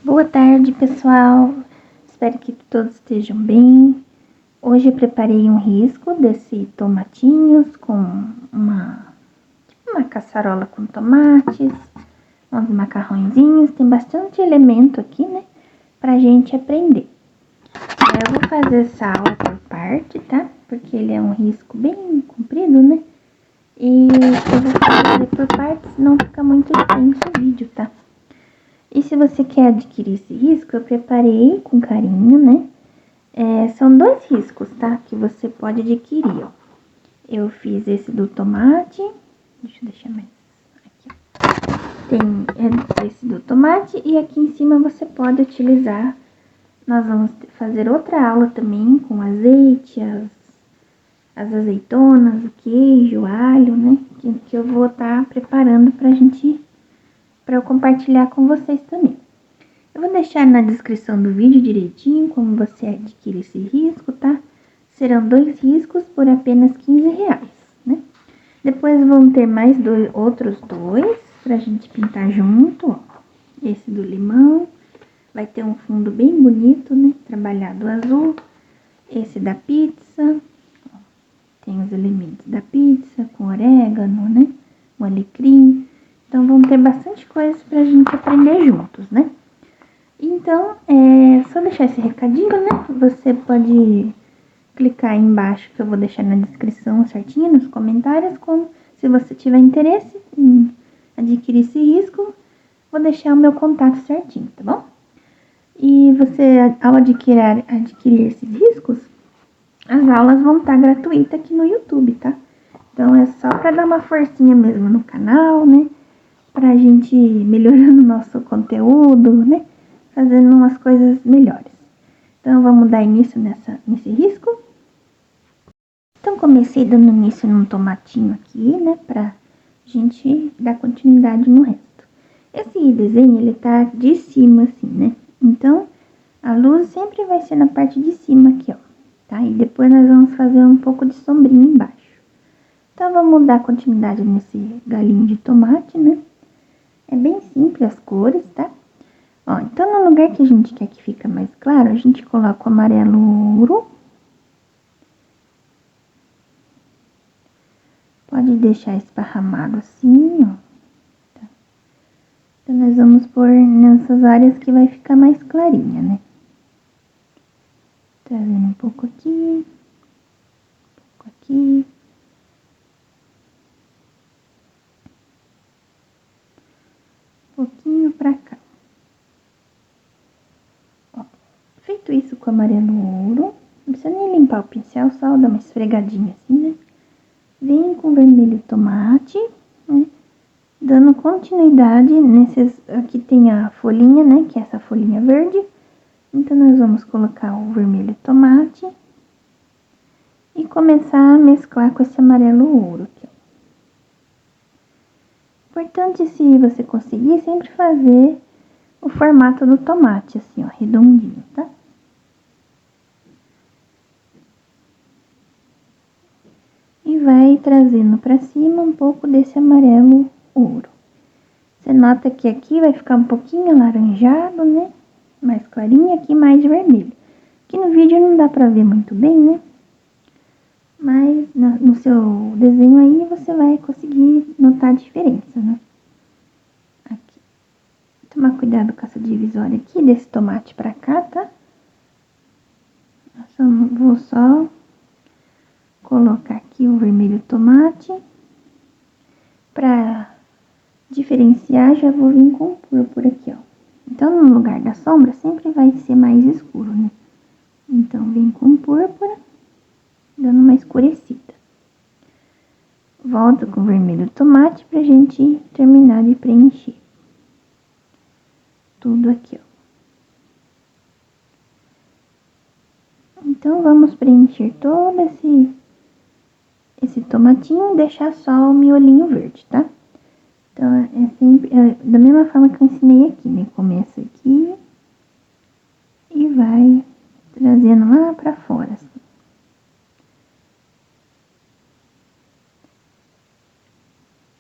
Boa tarde, pessoal. Espero que todos estejam bem. Hoje eu preparei um risco desse tomatinhos com uma caçarola com tomates, uns macarrõezinhos. Tem bastante elemento aqui, né? Pra gente aprender. Eu vou fazer essa aula por parte, tá? Porque ele é um risco bem comprido, né? E eu vou fazer por partes, senão fica muito extenso o vídeo, tá? E se você quer adquirir esse risco, eu preparei com carinho, né? São 2 riscos, tá? Que você pode adquirir, ó. Eu fiz esse do tomate. Deixa eu deixar mais aqui, ó. Tem esse do tomate e aqui em cima você pode utilizar. Nós vamos fazer outra aula também com azeite, as azeitonas, o queijo, o alho, né? Que eu vou estar preparando para eu compartilhar com vocês também. Eu vou deixar na descrição do vídeo direitinho como você adquire esse risco, tá? Serão 2 riscos por apenas R$15, né? Depois vão ter mais outros 2 pra gente pintar junto, ó. Esse do limão, vai ter um fundo bem bonito, né? Trabalhado azul. Esse da pizza, ó, tem os elementos da pizza com orégano, né? O alecrim. Então, vão ter bastante coisa pra gente aprender juntos, né? Então, só deixar esse recadinho, né? Você pode clicar aí embaixo que eu vou deixar na descrição certinho, nos comentários, como se você tiver interesse em adquirir esse risco, vou deixar o meu contato certinho, tá bom? E você, ao adquirir esses riscos, as aulas vão estar gratuitas aqui no YouTube, tá? Então, é só para dar uma forcinha mesmo no canal, né? Pra gente ir melhorando o nosso conteúdo, né? Fazendo umas coisas melhores. Então, vamos dar início nesse risco. Então, comecei dando início num tomatinho aqui, né? Pra gente dar continuidade no resto. Esse desenho, ele tá de cima, assim, né? Então, a luz sempre vai ser na parte de cima aqui, ó. Tá? E depois nós vamos fazer um pouco de sombrinha embaixo. Então, vamos dar continuidade nesse galinho de tomate, né? É bem simples as cores, tá? Ó, então, no lugar que a gente quer que fica mais claro, a gente coloca o amarelo ouro. Pode deixar esparramado assim, ó. Tá? Então, nós vamos pôr nessas áreas que vai ficar mais clarinha, né? Trazendo um pouco aqui, um pouco aqui. Um pouquinho pra cá. Ó, feito isso com o amarelo ouro, não precisa nem limpar o pincel, só dar uma esfregadinha assim, né? Vem com vermelho tomate, né? Dando continuidade nesses... Aqui tem a folhinha, né? Que é essa folhinha verde. Então, nós vamos colocar o vermelho tomate. E começar a mesclar com esse amarelo ouro aqui, ó. Importante, se você conseguir, sempre fazer o formato do tomate, assim, ó, redondinho, tá? E vai trazendo pra cima um pouco desse amarelo ouro. Você nota que aqui vai ficar um pouquinho alaranjado, né? Mais clarinho, aqui mais vermelho. Aqui no vídeo não dá pra ver muito bem, né? Mas no seu desenho aí você vai conseguir notar a diferença, né? Aqui. Tomar cuidado com essa divisória aqui, desse tomate pra cá, tá? Vou só colocar aqui o vermelho tomate. Pra diferenciar, já vou vir com o púrpura aqui, ó. Então, no lugar da sombra, sempre vai ser mais escuro, né? Então, vem com púrpura, dando uma escurecida. Volto com o vermelho tomate pra gente terminar de preencher tudo aqui, ó. Então, vamos preencher todo esse tomatinho e deixar só o miolinho verde, tá? Então, é sempre da mesma forma que eu ensinei aqui, né? Começa aqui e vai trazendo lá pra fora, assim.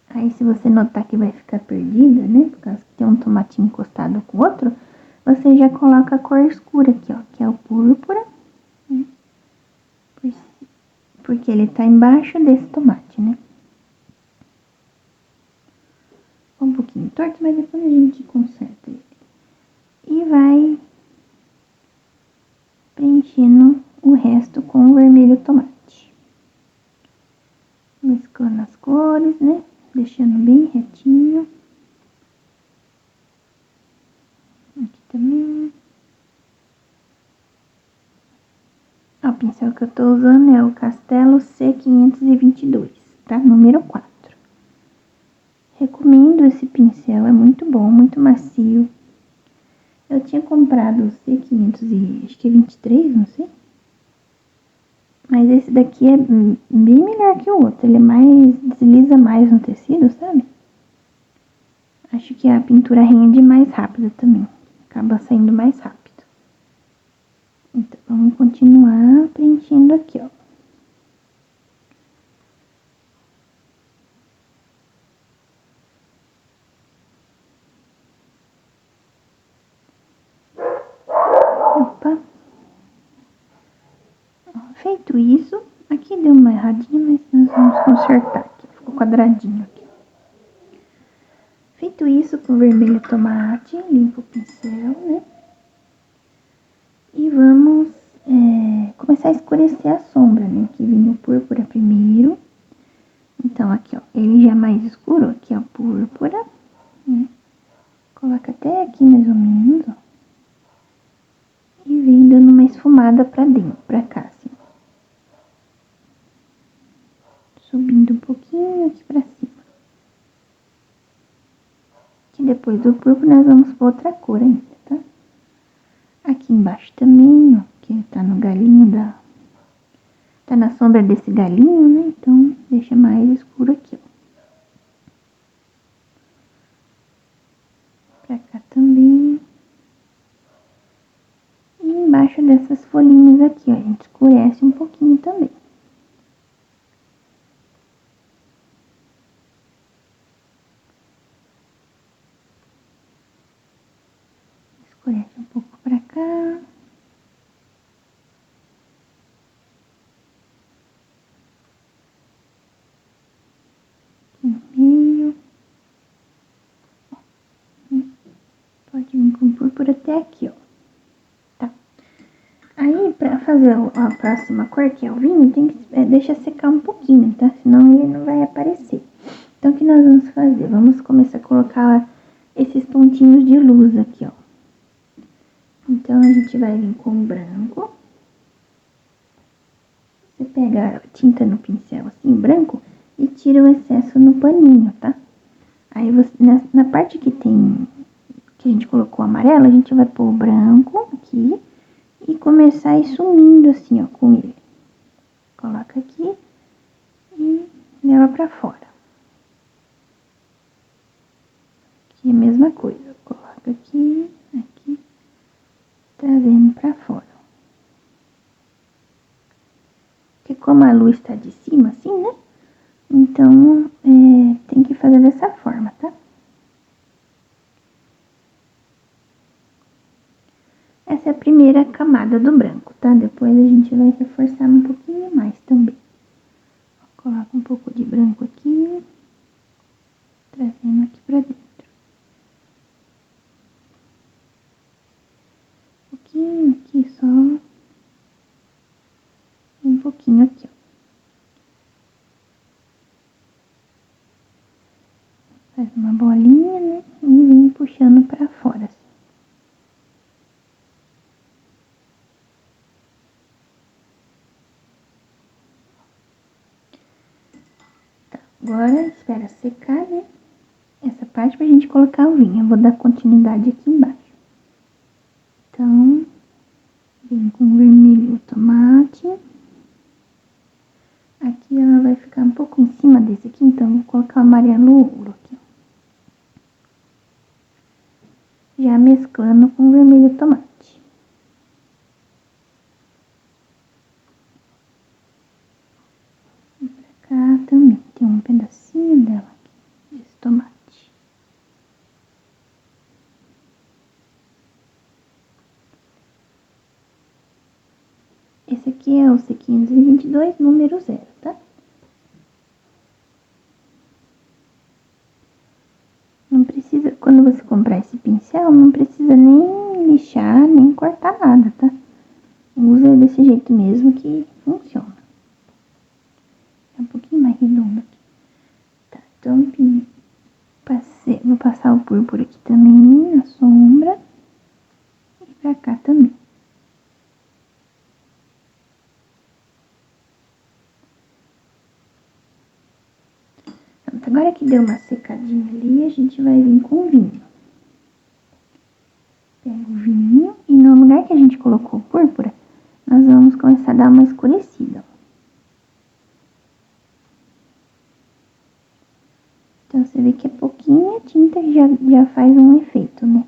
Aí, se você notar que vai ficar perdida, né? Por causa que tem um tomatinho encostado com o outro, você já coloca a cor escura aqui, ó, que é o púrpura, né? Porque ele tá embaixo desse tomate, né? Um pouquinho torto, mas depois a gente conserta ele. E vai preenchendo o resto com o vermelho tomate. Mesclando as cores, né? Deixando bem retinho. Aqui também. O pincel que eu tô usando é o Castelo C522, tá? Número 4. Recomendo esse pincel, é muito bom, muito macio. Eu tinha comprado o C500 e acho que é 23, não sei. Mas esse daqui é bem melhor que o outro, ele é mais, desliza mais no tecido, sabe? Acho que a pintura rende mais rápido também, acaba saindo mais rápido. Então, vamos continuar preenchendo aqui, ó. Opa. Feito isso, aqui deu uma erradinha, mas nós vamos consertar aqui. Ficou quadradinho aqui. Feito isso, com o vermelho tomate, limpo o pincel, né? E vamos começar a escurecer a sombra, né? Aqui vem o púrpura primeiro. Então, aqui, ó, ele já é mais escuro, aqui é o púrpura, né? Coloca até aqui mais ou menos, ó. E vem dando uma esfumada pra dentro, pra cá, assim. Subindo um pouquinho aqui pra cima. Que depois do púrpura nós vamos pôr outra cor ainda, tá? Aqui embaixo também, ó, que tá no galinho da... Tá na sombra desse galinho, né? Então, deixa mais escuro aqui, ó. Pra cá também. E embaixo dessas folhinhas aqui, ó, a gente escurece um pouquinho também. Escurece um pouco pra cá. Aqui no meio. Pode vir com púrpura até aqui, ó. Tá. Aí, pra fazer a próxima cor, que é o vinho, tem que deixar secar um pouquinho, tá? Senão ele não vai aparecer. Então, o que nós vamos fazer? Vamos começar a colocar esses pontinhos de luz aqui, ó. Então, a gente vai vir com o branco. Você pega a tinta no pincel, assim, branco, e tira o excesso no paninho, tá? Aí, você, na parte que tem, que a gente colocou amarelo, a gente vai pôr o branco aqui e começar a ir sumindo, assim, ó, com ele. Coloca aqui e leva pra fora. Aqui é a mesma coisa, coloca aqui, aqui, trazendo pra fora. Porque como a luz tá de cima, assim, né? Então, tem que fazer dessa forma, tá? Essa é a primeira camada do branco, tá? Depois a gente vai reforçar um pouquinho mais também. Coloca um pouco de branco aqui, trazendo aqui pra dentro. Um pouquinho aqui só. Um pouquinho aqui, ó. Faz uma bolinha, né? E vem puxando pra fora, assim. Tá, agora espera secar, né? Essa parte pra gente colocar o vinho. Eu vou dar continuidade aqui embaixo. Então, vem com vermelho o tomate. Aqui ela vai ficar um pouco em cima desse aqui, então vou colocar o amarelo ouro aqui. Já mesclando com o vermelho tomate. E pra cá também tem um pedacinho dela aqui, desse tomate. Esse aqui é o C522, número 0, tá? Não precisa, quando você comprar esse pincel, não precisa nem lixar, nem cortar nada, tá? Usa desse jeito mesmo que funciona. É um pouquinho mais redondo aqui. Tá, então vou passar o púrpura aqui também, na sombra. E pra cá também. Pronto, agora que deu uma secadinha ali, a gente vai vir com o vinho. Pega o vinho e no lugar que a gente colocou o púrpura, nós vamos começar a dar uma escurecida. Então, você vê que é pouquinha tinta que já faz um efeito, né?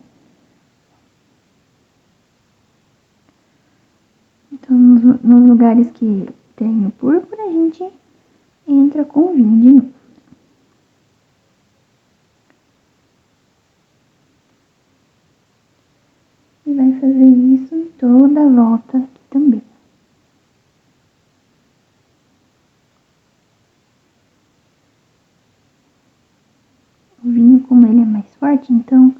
Então, nos lugares que tem o púrpura, a gente entra com o vinho de novo. E vai fazer isso em toda a volta aqui também. O vinho, como ele é mais forte, então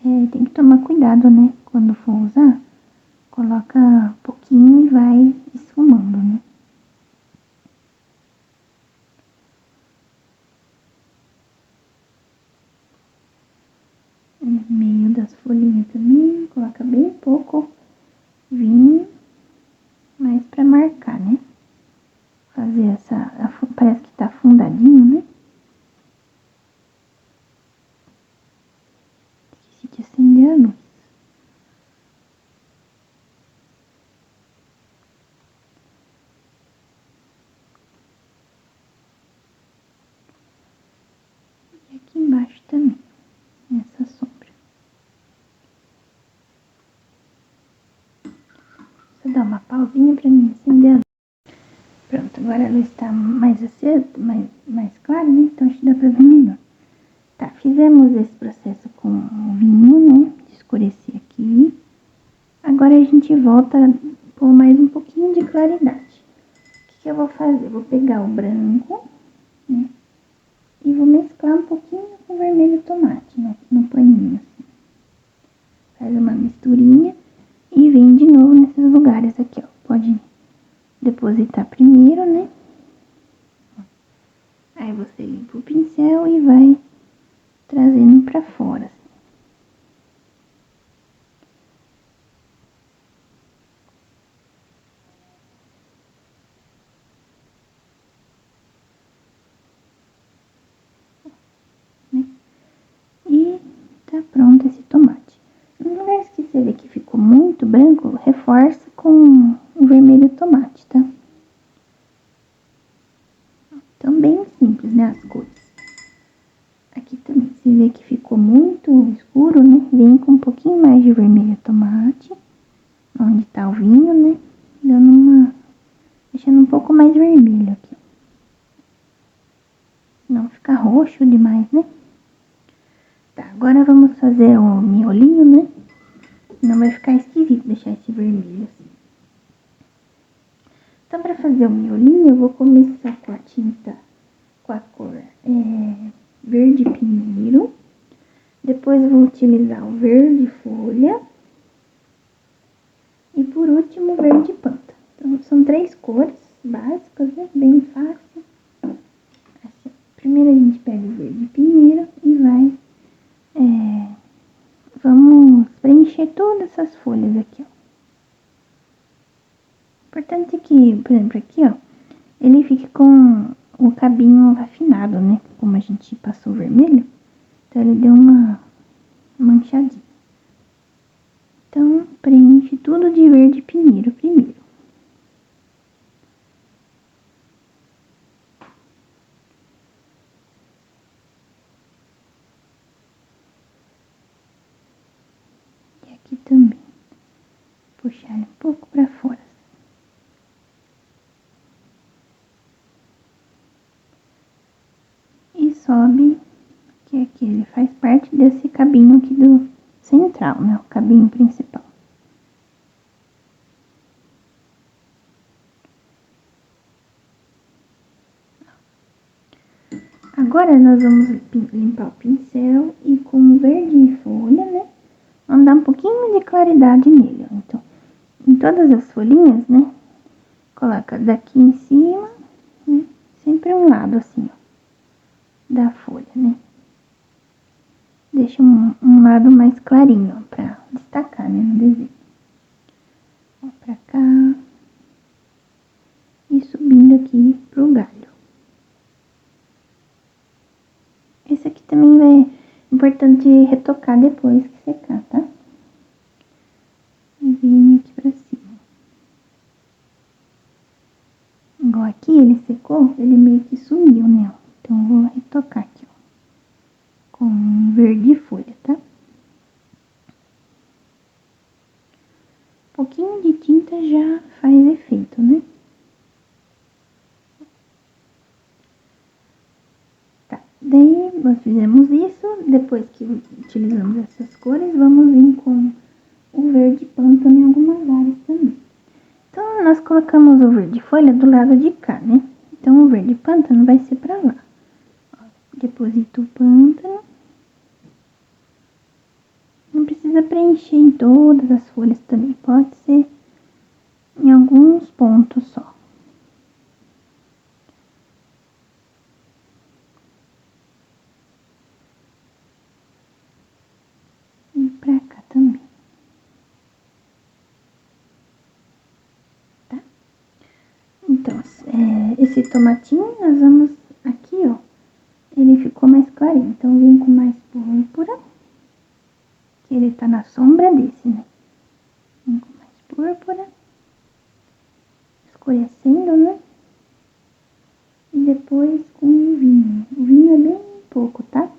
tem que tomar cuidado, né? Quando for usar, coloca um pouquinho e vai esfumando, né? No meio das folhinhas também, coloca bem pouco vinho, mas pra marcar, né? Fazer parece que tá afundadinho, né? Esqueci de acender a luz. E aqui embaixo também, nessa sombra. Vou dar uma pausinha pra mim acender a luz. Pronto, agora a luz tá mais acesa, mais clara, né? Então acho que dá pra ver melhor. Tá, fizemos esse processo com o vinho, né? De escurecer aqui. Agora a gente volta por mais um pouquinho de claridade. O que eu vou fazer? Vou pegar o branco, né? E vou mesclar um pouquinho com o vermelho tomate no paninho, assim. Faz uma misturinha e vem de novo nesses lugares aqui, ó. Pode depositar primeiro, né? Aí você limpa o pincel e vai trazendo pra fora, assim. Né? E tá pronto esse tomate. Nos lugares que você vê que ficou muito branco, reforça com o vermelho tomate, tá? Então, bem simples, né, as cores. Aqui também, você vê que ficou muito escuro, né? Vem com um pouquinho mais de vermelho tomate, onde tá o vinho, né? Deixando um pouco mais vermelho aqui. Não fica roxo demais, né? Tá, agora vamos fazer o miolinho, né? Não vai ficar esquisito deixar esse vermelho assim. Então, pra fazer o miolinho, eu vou começar com a tinta, com a cor verde pinheiro. Depois eu vou utilizar o verde folha. E por último, o verde panta. Então, são 3 cores básicas, né? Bem fácil. Assim, primeiro a gente pega o verde pinheiro e vai... vamos preencher todas essas folhas aqui, ó. Importante que, por exemplo, aqui, ó, ele fique com o cabinho afinado, né? Como a gente passou o vermelho, então ele deu uma manchadinha. Então, preenche tudo de verde pinheiro primeiro. E aqui também. Puxar um pouco pra fora. E sobe, que aqui ele faz parte desse cabinho aqui do central, né? O cabinho principal. nós vamos limpar o pincel e com o verde folha, né? Vamos dar um pouquinho de claridade nele, ó. Então, em todas as folhinhas, né? Coloca daqui em cima, né? Sempre um lado assim, ó, da folha, né? Deixa um lado mais clarinho, ó, pra destacar, né, no desenho. Ó, pra cá. E subindo aqui pro galho. Esse aqui também é importante retocar depois que secar, tá? Vim aqui pra cima. Igual aqui ele secou, ele meio que sumiu, né? Então eu vou retocar aqui, ó, com verde folha, tá? Um pouquinho de tinta já faz efeito, né? Tá, daí nós fizemos isso, depois que utilizamos essas cores, vamos vir com o verde pântano em algumas áreas também. Então, nós colocamos o verde folha do lado de cá, né? Então, o verde pântano vai ser pra lá. Ó, deposito o pântano. Não precisa preencher em todas as folhas também, pode ser em alguns pontos só. E pra cá também. Tá? Então, esse tomatinho nós vamos aqui, ó. Ele ficou mais clarinho, então vem com mais púrpura. Que ele tá na sombra desse, né? Vem com mais púrpura. Escurecendo, né? E depois com o vinho. O vinho é bem pouco, tá?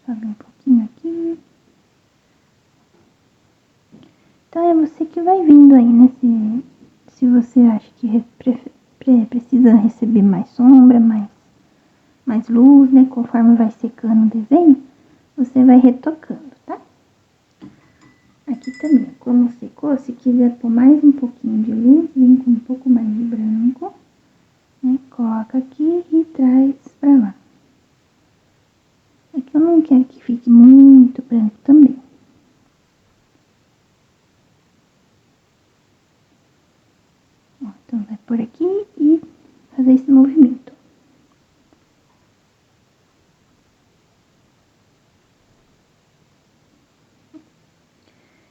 Sobe um pouquinho aqui. Então é você que vai vindo aí, né? Se você acha que precisa receber mais sombra, mais luz, né? Conforme vai secando o desenho, você vai retocando, tá? Aqui também, como secou, se quiser pôr mais um pouquinho de luz, vem com um pouco mais de branco, né? Coloca aqui e traz pra lá. É que eu não quero que fique muito branco também. Ó, então, vai por aqui e fazer esse movimento.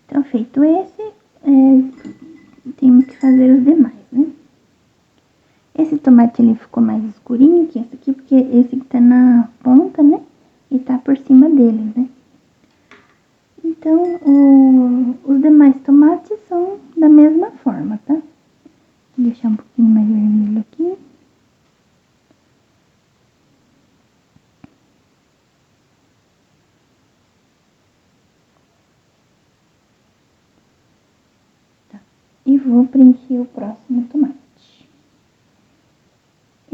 Então, feito esse, temos que fazer os demais, né? Esse tomate, ele ficou mais escurinho que esse aqui, porque esse que tá na ponta, né? E tá por cima dele, né? Então, os demais tomates são da mesma forma, tá? Vou deixar um pouquinho mais vermelho aqui. Tá. E vou preencher o próximo tomate.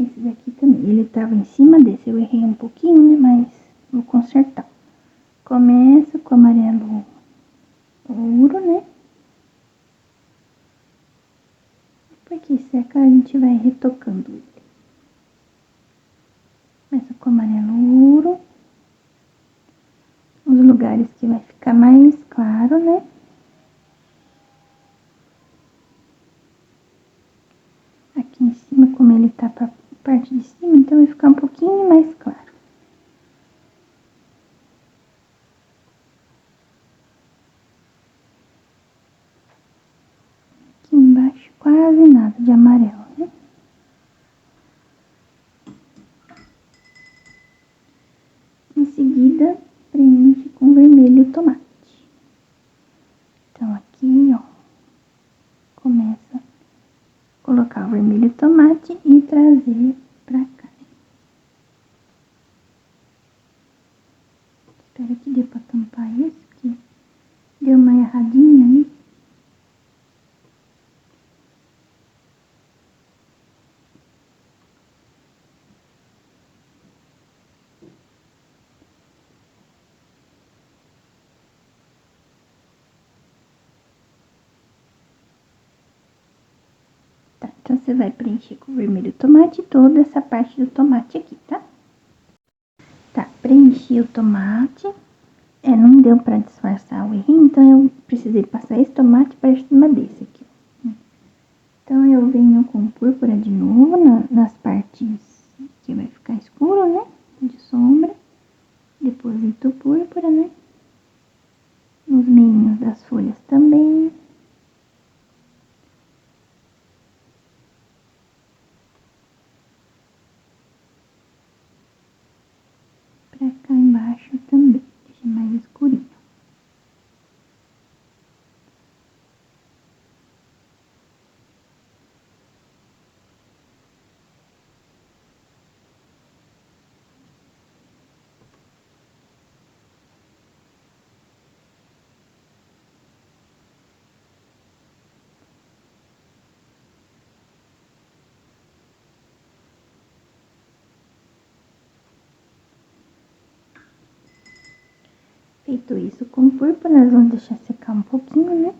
Esse daqui também, ele tava em cima desse, eu errei um pouquinho, né? Mas vou consertar. Começo com amarelo ouro, né? Porque seca a gente vai retocando ele. Começa com amarelo ouro. Os lugares que vai ficar mais claro, né? Aqui em cima, como ele tá pra parte de cima, então vai ficar um pouquinho mais claro. Aqui embaixo quase nada de amarelo, né? Em seguida, preenche com vermelho o tomate. Então, aqui, ó, começa a colocar o vermelho tomate e trazer pra cá. Espero que dê pra tampar isso, porque deu uma erradinha ali. você vai preencher com o vermelho tomate toda essa parte do tomate aqui, tá? Tá, preenchi o tomate. Não deu pra disfarçar o errinho, então eu precisei passar esse tomate para cima desse aqui. Então, eu venho com púrpura de novo nas partes que vai ficar escuro, né? De sombra. Deposito púrpura, né? Nos meinhos das folhas também. Pra cá embaixo também, deixa mais escurinho. Feito isso com púrpura, nós vamos deixar secar um pouquinho, né?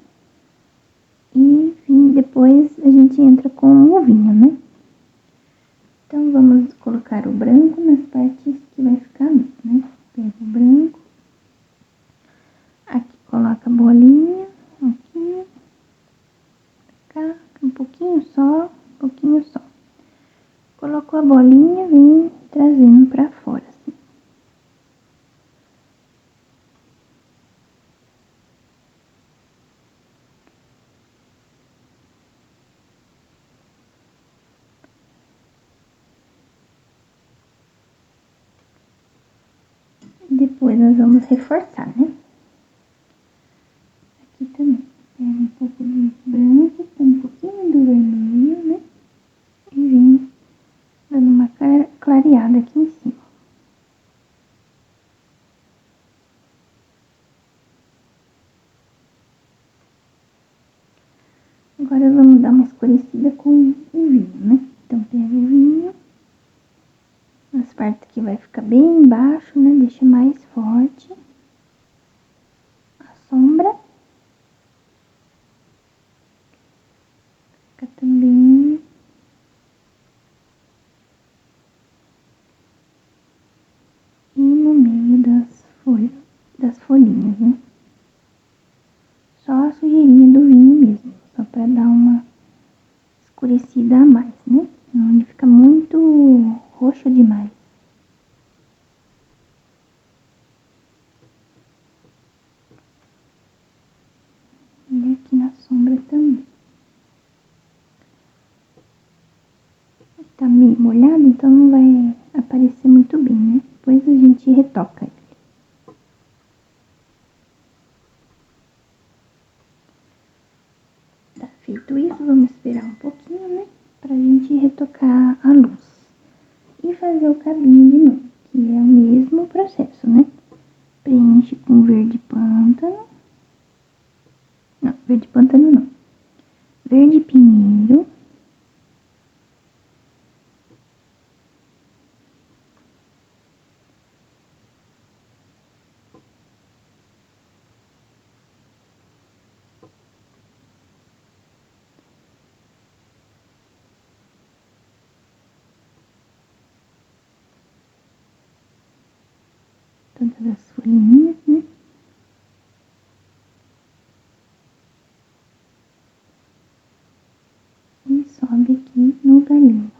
E depois a gente entra com o vinho, né? Então, vamos colocar o branco nas partes que vai ficar luz, né? Pega o branco. Aqui coloca a bolinha, aqui. Cá, um pouquinho só, um pouquinho só. Colocou a bolinha, vem trazendo pra fora, assim. Depois nós vamos reforçar, né? Aqui também. Pega um pouco do branco, com um pouquinho do vermelho, né? E vem dando uma clareada aqui em cima. Agora vamos dar uma escurecida com o vinho, né? Então, pega o vinho. Nas partes que vai ficar bem embaixo, né? Deixa mais forte a sombra. Fica também. E no meio das folhinhas, né? Só a sujeirinha do vinho mesmo, só pra dar uma escurecida a mais, né? Senão ele fica muito roxo demais. E aqui na sombra também. Tá meio molhado, então não vai aparecer muito bem, né? Depois a gente retoca ele. Tá feito isso, vamos esperar um pouquinho, né? Pra gente retocar a luz. E fazer o cabinho de novo, que é o mesmo processo, né? Preenche com verde pântano. Não, verde pântano não. Verde pinheiro. Todas as folhinhas, né? E sobe aqui no galinho.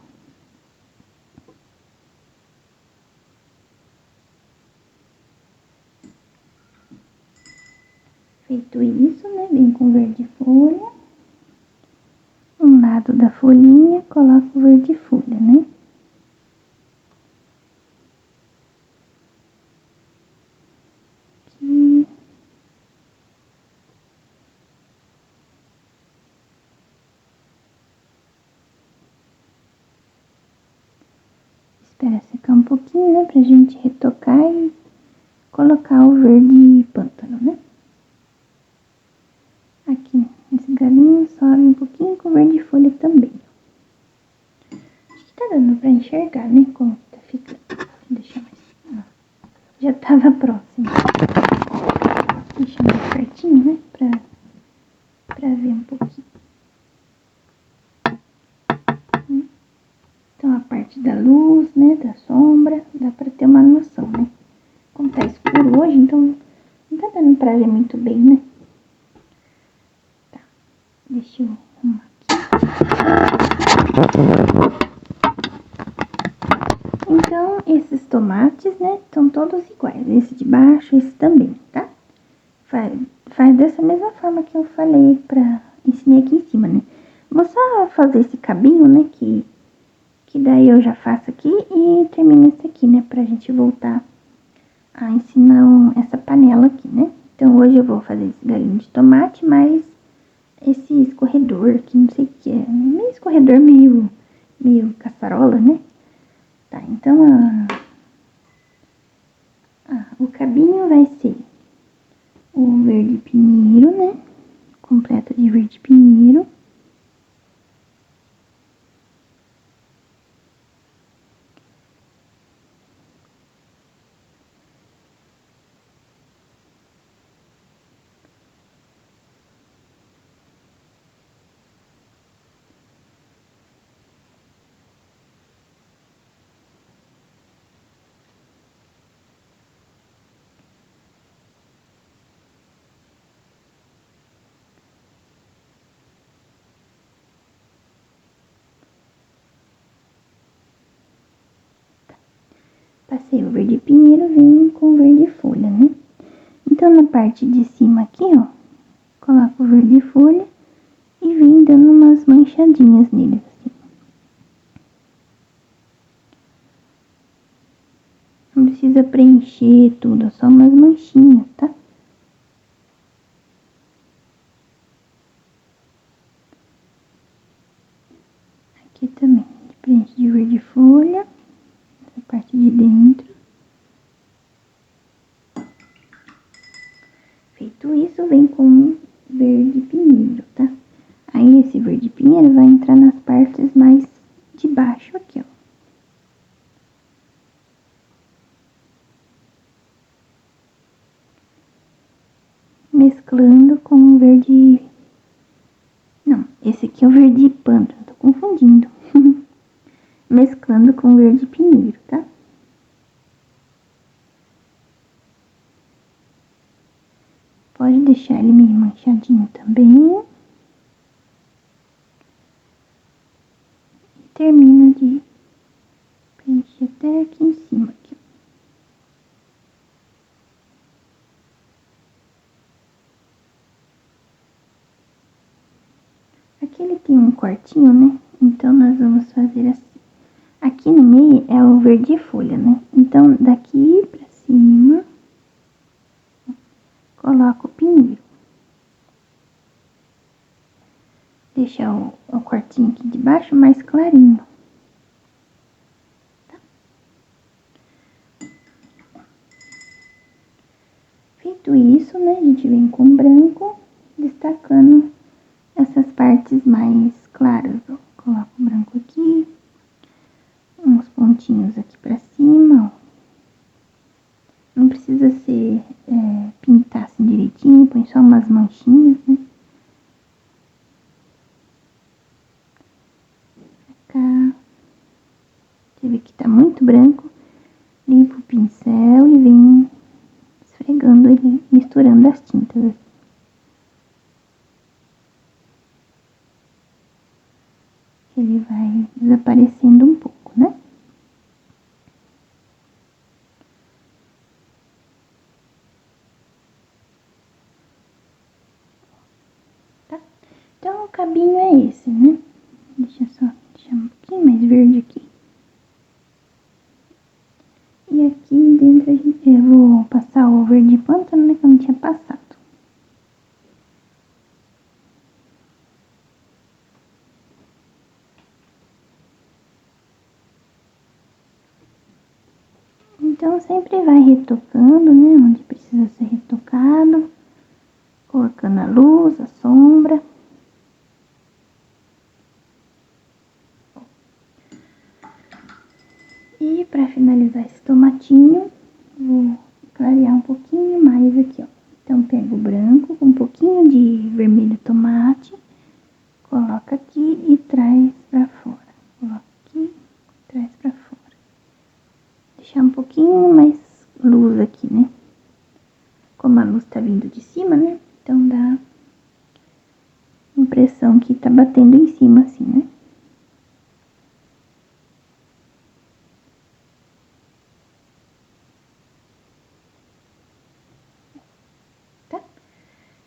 Feito isso, né? Vem com verde folha. Um lado da folhinha, coloca o verde folha, né? Aqui. Espera secar um pouquinho, né? Pra gente retocar e colocar o verde pântano, né? Aqui, nesse galinho, sobe um pouquinho com verde folha também. Acho que tá dando pra enxergar, né? Como tá ficando. Deixa mais. Já tava próximo. Deixa mais pertinho, né? Pra ver um pouquinho. da luz, né, da sombra, dá pra ter uma noção, né? Como tá escuro hoje, então não tá dando pra ver muito bem, né? Tá, deixa eu arrumar aqui. Então, esses tomates, né, estão todos iguais. Esse de baixo, esse também, tá? Faz dessa mesma forma que eu falei ensinei aqui em cima, né? Vou só fazer esse cabinho, né, que daí eu já faço aqui e termino esse aqui, né, pra gente voltar a ensinar essa panela aqui, né? Então, hoje eu vou fazer esse galinho de tomate, mas esse escorredor aqui, não sei o que é, meio escorredor, meio caçarola, né? Tá, então, o cabinho vai ser o verde pinheiro, né? Completa de verde pinheiro. Passei o verde pinheiro, vem com verde folha, né? Então, na parte de cima aqui, ó, coloco o verde folha e vem dando umas manchadinhas nele, assim. Não precisa preencher tudo, só umas manchinhas, tá? Aqui também, preenche de verde folha, essa parte de dentro. Feito isso, vem com verde pinheiro, tá? Aí, esse verde pinheiro vai entrar nas partes mais de baixo aqui, ó. Mesclando com o verde... Não, esse aqui é o verde pântano, tô confundindo. Mesclando com o verde pinheiro, tá? Pode deixar ele meio manchadinho também. E termina de preencher até aqui em cima, aqui. Aqui ele tem um cortinho, né? Então, nós vamos fazer assim. Aqui no meio é o verde folha, né? Então, daqui pra cima, coloco o pinheiro. Deixar o cortinho aqui de baixo mais clarinho. Tá? Feito isso, né? A gente vem com branco, destacando essas partes mais claras, ó. Coloco o branco aqui, uns pontinhos aqui pra cima, ó. Não precisa ser pintar assim direitinho, põe só umas manchinhas, né? Cá. Você vê que tá muito branco, limpa o pincel e vem esfregando ele, misturando as tintas, assim. Ele vai desaparecendo um pouco, né? Tá? Então, o cabinho é esse, né? Deixa eu só deixar um pouquinho mais verde aqui. E aqui dentro eu vou passar o verde pântano, né? Que eu não tinha passado. Então, sempre vai retocando, né? Onde precisa ser retocado. Colocando a luz, a sombra. E pra finalizar esse tomatinho, vou clarear um pouquinho mais aqui, ó. Então, pego o branco com um pouquinho de vermelho tomate, coloca aqui e traz pra fora. Coloca aqui, traz pra fora. batendo em cima assim, né? Tá?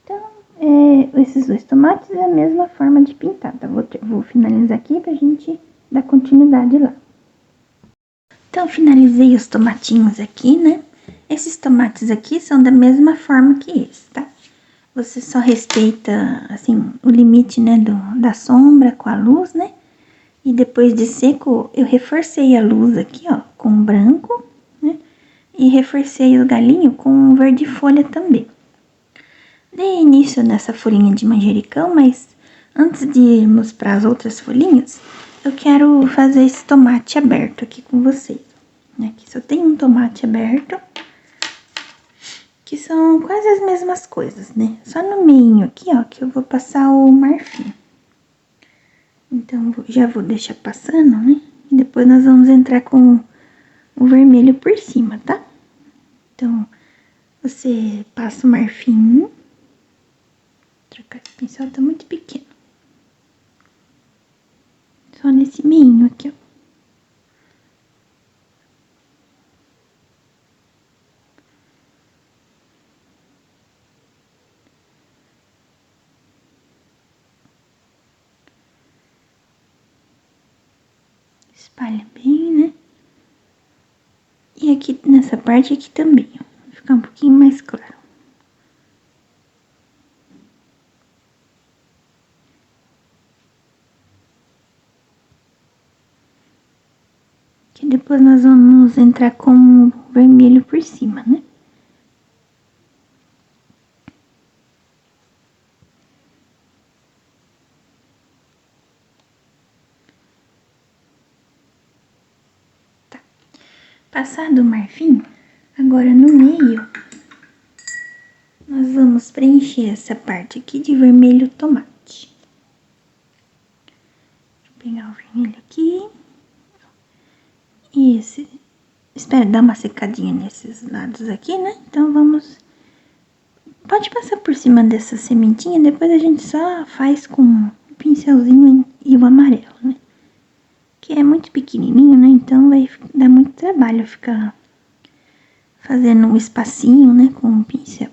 Então, esses dois tomates é a mesma forma de pintar, tá? Vou finalizar aqui pra gente dar continuidade lá. Então, finalizei os tomatinhos aqui, né? Esses tomates aqui são da mesma forma que esse, tá? Você só respeita, assim, o limite, né, da sombra com a luz, né? E depois de seco, eu reforcei a luz aqui, ó, com branco, né? E reforcei o galinho com verde folha também. Dei início nessa folhinha de manjericão, mas antes de irmos para as outras folhinhas, eu quero fazer esse tomate aberto aqui com vocês. Aqui só tem um tomate aberto, que são quase as mesmas coisas, né? Só no meio aqui, ó, que eu vou passar o marfim. Então, já vou deixar passando, né? E depois nós vamos entrar com o vermelho por cima, tá? Então, você passa o marfim. Trocar esse pincel, tá muito pequeno. Só nesse meio aqui, ó. Espalha bem, né? E aqui, nessa parte aqui também, ó. Vai ficar um pouquinho mais claro. Que depois nós vamos entrar com o vermelho por cima, né? Tá. Passado o marfim, agora no meio, nós vamos preencher essa parte aqui de vermelho tomate. Deixa eu pegar o vermelho aqui. E espera dar uma secadinha nesses lados aqui, né? Então, pode passar por cima dessa sementinha, depois a gente só faz com um pincelzinho e o amarelo, né? Que é muito pequenininho, né? Então, vai dar muito trabalho ficar fazendo um espacinho, né? Com o pincel.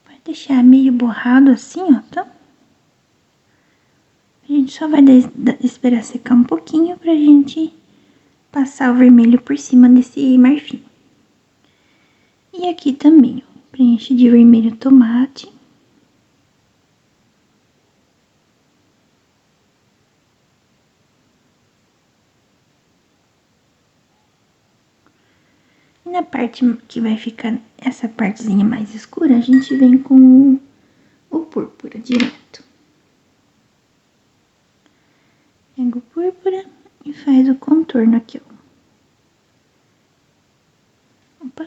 Vai deixar meio borrado assim, ó, tá? A gente só vai esperar secar um pouquinho pra gente passar o vermelho por cima desse marfim. E aqui também, ó, preenche de vermelho tomate. E na parte que vai ficar essa partezinha mais escura, a gente vem com o púrpura direto. Pega o púrpura e faz o contorno aqui, ó. Opa!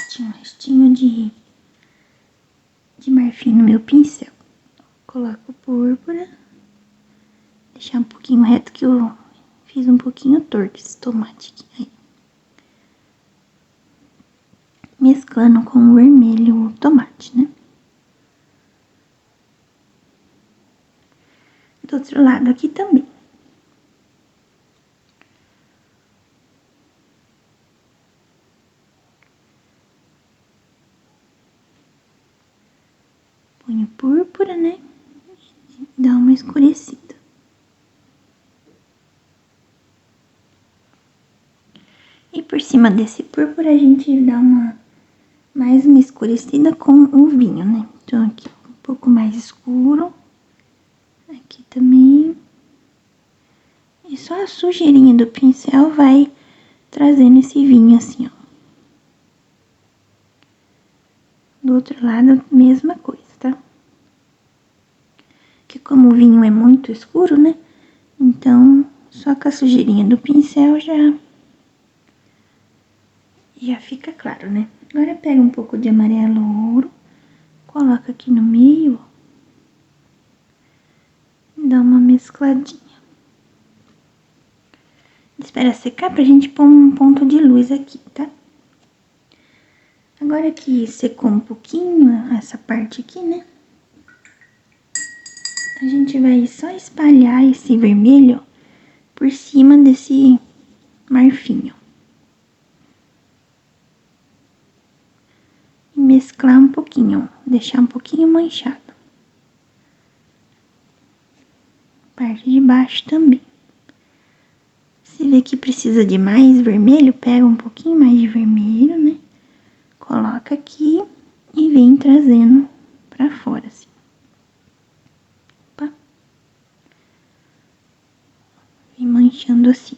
Tinha um restinho de marfim no meu pincel. Coloco o púrpura. Deixar um pouquinho reto que eu fiz um pouquinho torto esse tomate aqui. Aí. Mesclando com o vermelho o tomate, né? Do outro lado aqui também. Põe o púrpura, né? Dá uma escurecida. E por cima desse púrpura a gente dá mais uma escurecida com o vinho, né? Então aqui um pouco mais escuro. Aqui também. E só a sujeirinha do pincel vai trazendo esse vinho assim, ó. Do outro lado, mesma coisa, tá? Que como o vinho é muito escuro, né? Então, só com a sujeirinha do pincel já fica claro, né? Agora pega um pouco de amarelo ouro, coloca aqui no meio, mescladinha. Espera secar pra gente pôr um ponto de luz aqui, tá? Agora que secou um pouquinho essa parte aqui, né? A gente vai só espalhar esse vermelho por cima desse marfinho. E mesclar um pouquinho, deixar um pouquinho manchado. Parte de baixo também. Se vê que precisa de mais vermelho, pega um pouquinho mais de vermelho, né? Coloca aqui e vem trazendo pra fora, assim. Opa. Vem manchando assim.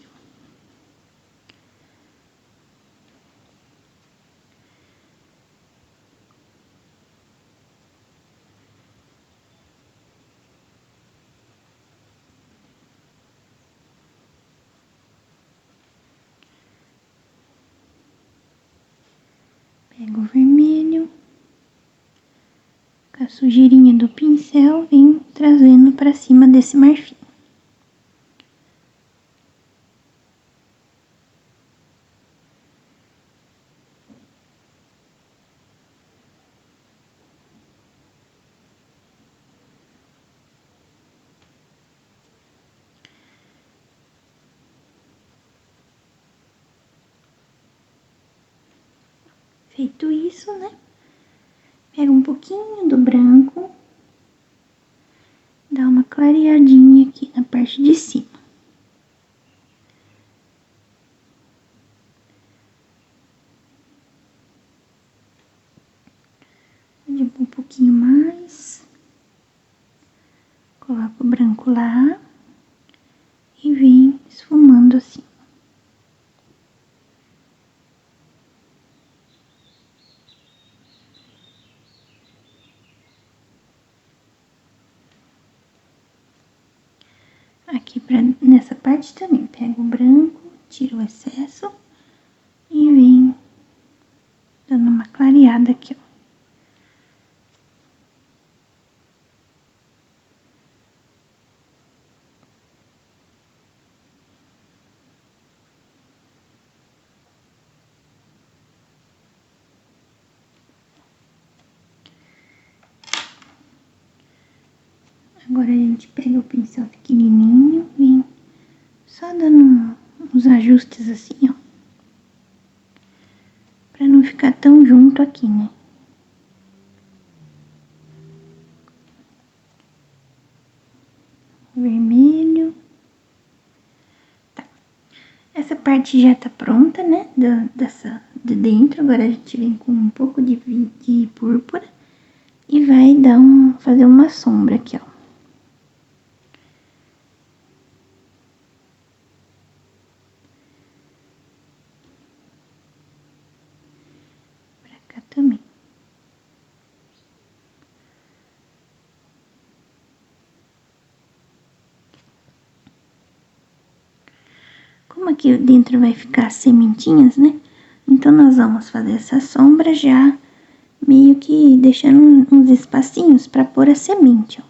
Pega o vermelho, com a sujeirinha do pincel, vem trazendo pra cima desse marfim. Feito isso, né? Pega um pouquinho do branco, dá uma clareadinha aqui na parte de cima. Pode pôr um pouquinho mais. Coloca o branco lá e vem esfumando assim. Aqui nessa parte também, pega o branco, tira o excesso e vem dando uma clareada aqui, ó. Agora a gente pega o pincel pequenininho, vem só dando uns ajustes assim, ó. Pra não ficar tão junto aqui, né? Vermelho. Tá. Essa parte já tá pronta, né? De dentro. Agora a gente vem com um pouco de púrpura e vai fazer uma sombra aqui, ó. Também. Como aqui dentro vai ficar sementinhas, né? Então, nós vamos fazer essa sombra já meio que deixando uns espacinhos para pôr a semente, ó.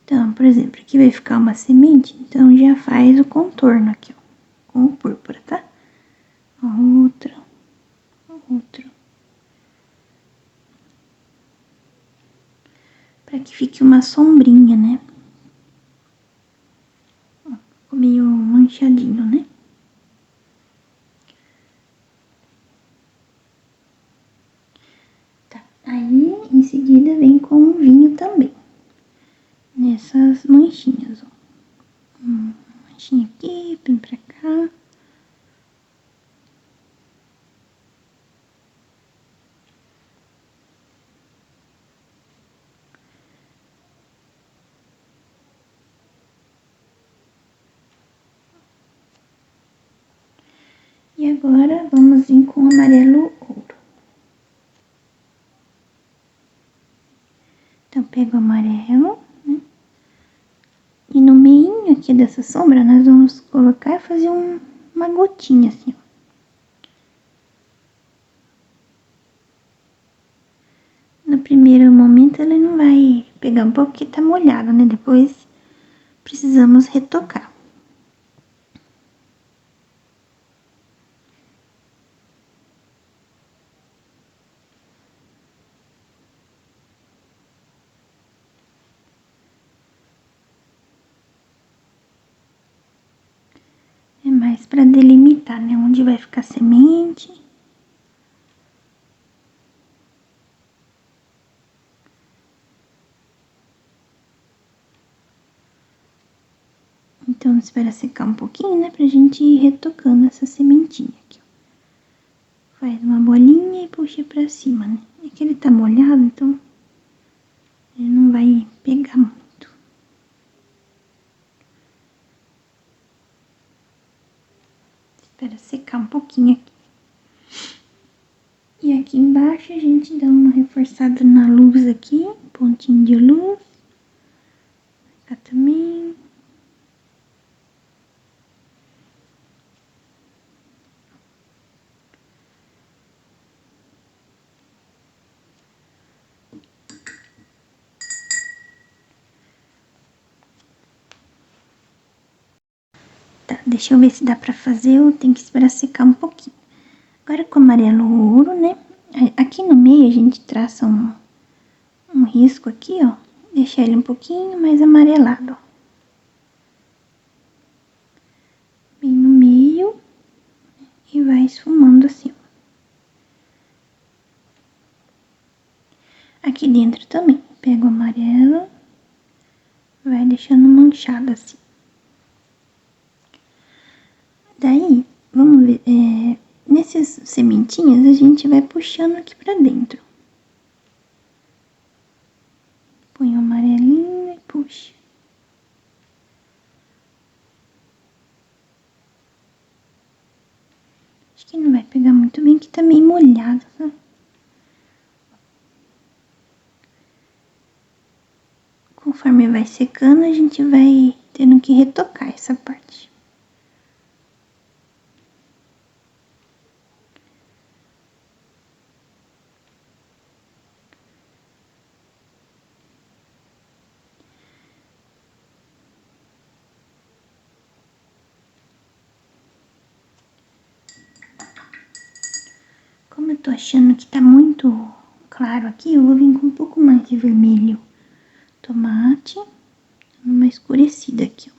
Então, por exemplo, aqui vai ficar uma semente, então já faz o contorno aqui, ó, com o púrpura, tá? Outro. Pra que fique uma sombrinha, né? Ó, ficou meio manchadinho, né? Tá, aí em seguida vem com o vinho também. Nessas manchinhas, ó. Manchinha aqui, vem pra cá. E agora, vamos vir com o amarelo ouro. Então, pego o amarelo, né? E no meio aqui dessa sombra, nós vamos colocar e fazer uma gotinha assim, ó. No primeiro momento, ele não vai pegar um pouco que tá molhado, né? Depois precisamos retocar. É mais pra delimitar, né? Onde vai ficar a semente. Então, espera secar um pouquinho, né? Pra gente ir retocando essa sementinha aqui, ó. Faz uma bolinha e puxa pra cima, né? É que ele tá molhado, então ele não vai pegar muito. Espera secar um pouquinho aqui. E aqui embaixo a gente dá uma reforçada na luz aqui, pontinho de luz. Cá também. Tá, deixa eu ver se dá pra fazer, eu tenho que esperar secar um pouquinho. Agora com o amarelo ouro, né? Aqui no meio a gente traça um risco aqui, ó. Deixa ele um pouquinho mais amarelado, ó. Bem no meio. E vai esfumando assim, ó. Aqui dentro também. Pega o amarelo. Vai deixando manchado assim. Daí, vamos ver, nessas sementinhas a gente vai puxando aqui pra dentro. Põe o amarelinho e puxa. Acho que não vai pegar muito bem, que tá meio molhado, sabe? Conforme vai secando, a gente vai tendo que retocar essa parte. Como eu tô achando que tá muito claro aqui, eu vou vir com um pouco mais de vermelho tomate, uma escurecida aqui, ó.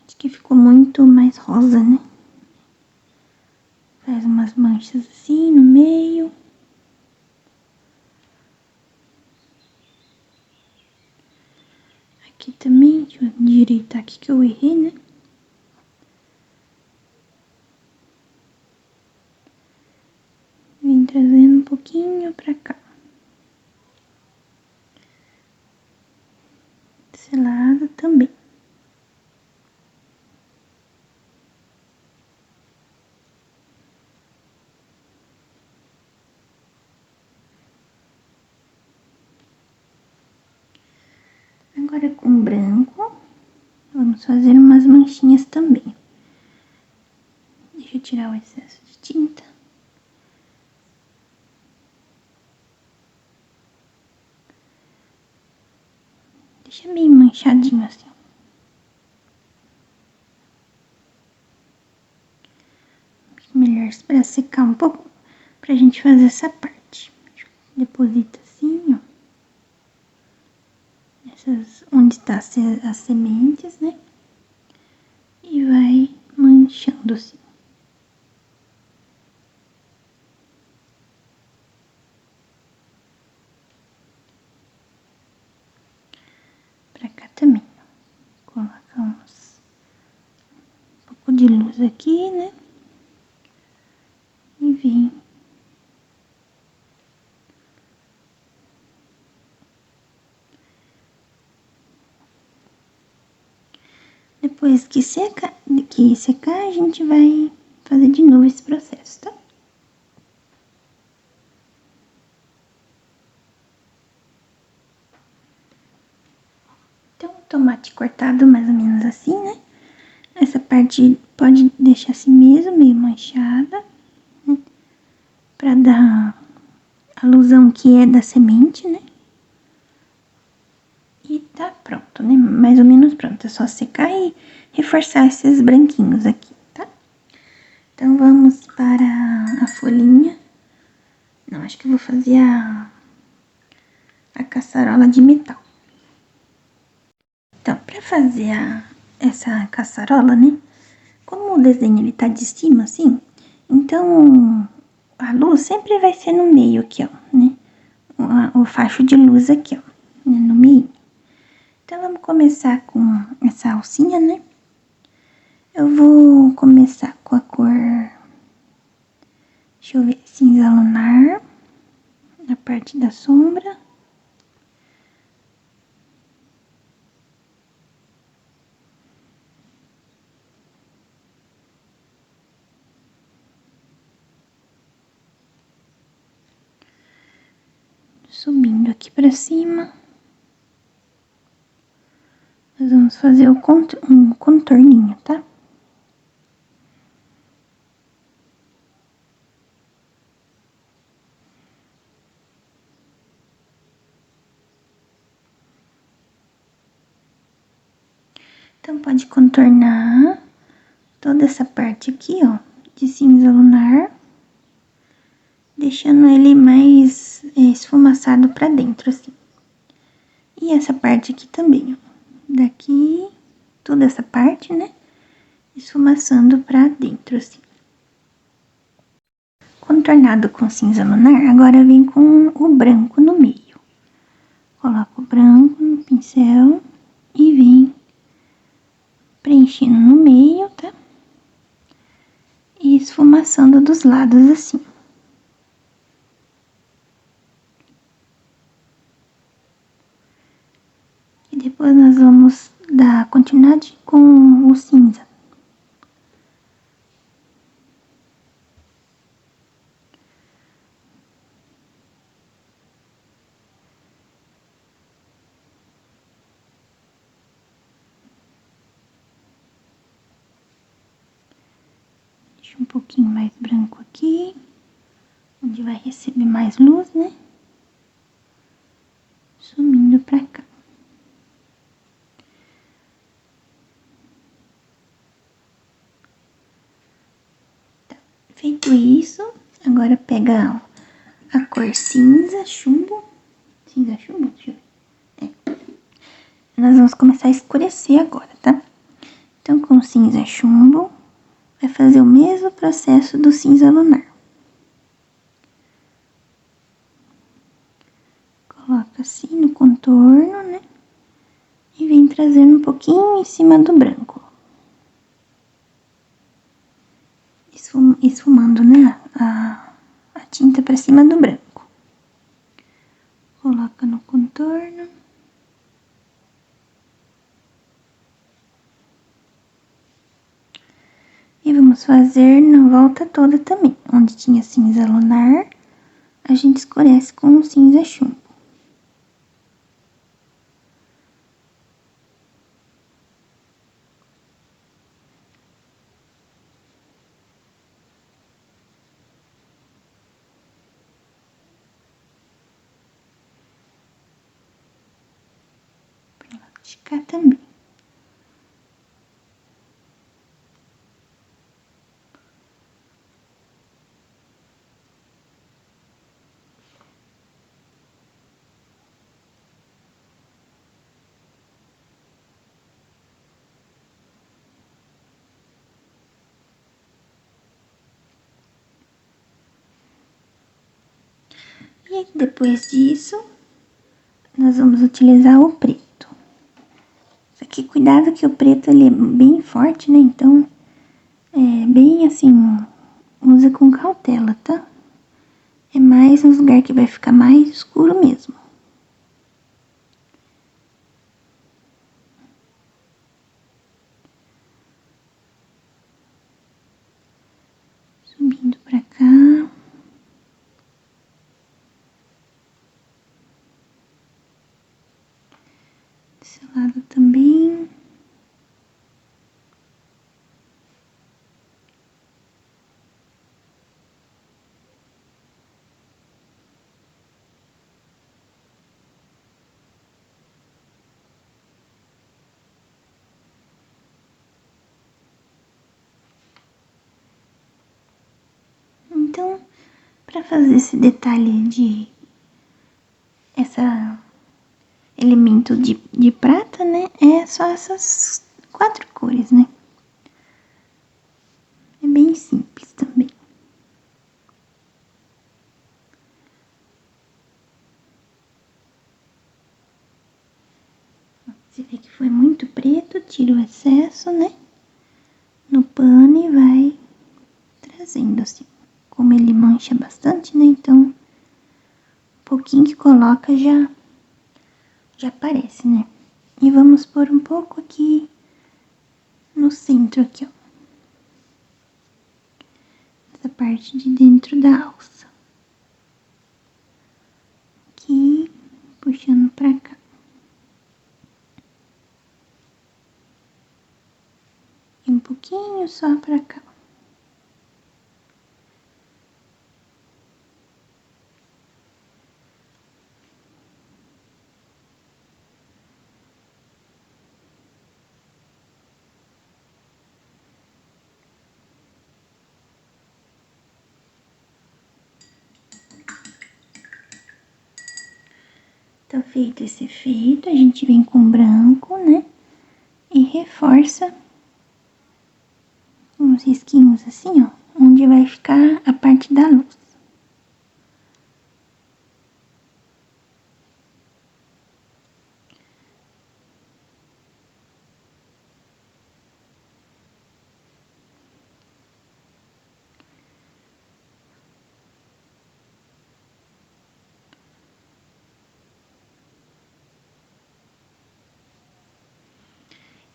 Acho que ficou muito mais rosa, né? Faz umas manchas assim no meio. Aqui também, deixa eu endireitar aqui que eu errei, né? Vem trazendo um pouquinho pra cá. Desse lado também. Agora com branco, vamos fazer umas manchinhas também. Deixa eu tirar o excesso de tinta. Deixa bem manchadinho assim. Melhor esperar secar um pouco pra gente fazer essa parte. Deposita assim, ó. Essas, onde tá as sementes, né? E vai manchando assim. Pra cá também, ó. Colocamos um pouco de luz aqui, né? E vem. Depois que secar, a gente vai fazer de novo esse processo, tá? Então, o tomate cortado mais ou menos assim, né? Essa parte pode deixar assim mesmo, meio manchada, né? Pra dar a luz ilusão que é da semente, né? E tá pronto, né? Mais ou menos pronto. É só secar e reforçar esses branquinhos aqui, tá? Então, vamos para a folhinha. Não, acho que eu vou fazer a caçarola de metal. Então, pra fazer essa caçarola, né? Como o desenho ele tá de cima, assim, então a luz sempre vai ser no meio aqui, ó, né? O facho de luz aqui, ó, né? No meio. Então, vamos começar com essa alcinha, né? Eu vou começar com a cor, deixa eu ver, cinza lunar, na parte da sombra. Subindo aqui pra cima. Nós vamos fazer um contorninho, tá? Então, pode contornar toda essa parte aqui, ó, de cinza lunar, deixando ele mais esfumaçado pra dentro, assim. E essa parte aqui também, ó. Daqui, toda essa parte, né, esfumaçando pra dentro, assim. Contornado com cinza lunar, agora vem com o branco no meio. Coloca o branco no pincel e vem preenchendo no meio, tá? E esfumaçando dos lados assim. E depois nós vamos dar continuidade com o cinza. Deixa um pouquinho mais branco aqui, onde vai receber mais luz, né? Sumindo pra cá. Tá. Feito isso, agora pega a cor cinza chumbo. Cinza chumbo? Deixa eu ver. Nós vamos começar a escurecer agora, tá? Então, com cinza chumbo, vai fazer o mesmo processo do cinza lunar. Coloca assim no contorno, né? E vem trazendo um pouquinho em cima do branco. Esfumando, né? A tinta pra cima do branco. Coloca no contorno. E vamos fazer na volta toda também. Onde tinha cinza lunar, a gente escurece com cinza chumbo. Pra lá de cá também. E depois disso, nós vamos utilizar o preto. Só que cuidado que o preto ele é bem forte, né? Então, é bem assim, usa com cautela, tá? É mais um lugar que vai ficar mais escuro mesmo. Subindo pra cá. Desse lado também. Então, para fazer esse detalhe esse elemento de prata, né, é só essas 4 cores, né. É bem simples também. Você vê que foi muito preto, tira o excesso, né, no pano e vai trazendo assim. Como ele mancha bastante, né, então um pouquinho que coloca já aparece, né. E vamos pôr um pouco aqui no centro aqui, ó. Essa parte de dentro da alça. Aqui, puxando pra cá. E um pouquinho só pra cá. Tá feito esse efeito, a gente vem com branco, né? E reforça uns risquinhos assim, ó, onde vai ficar a parte da luz.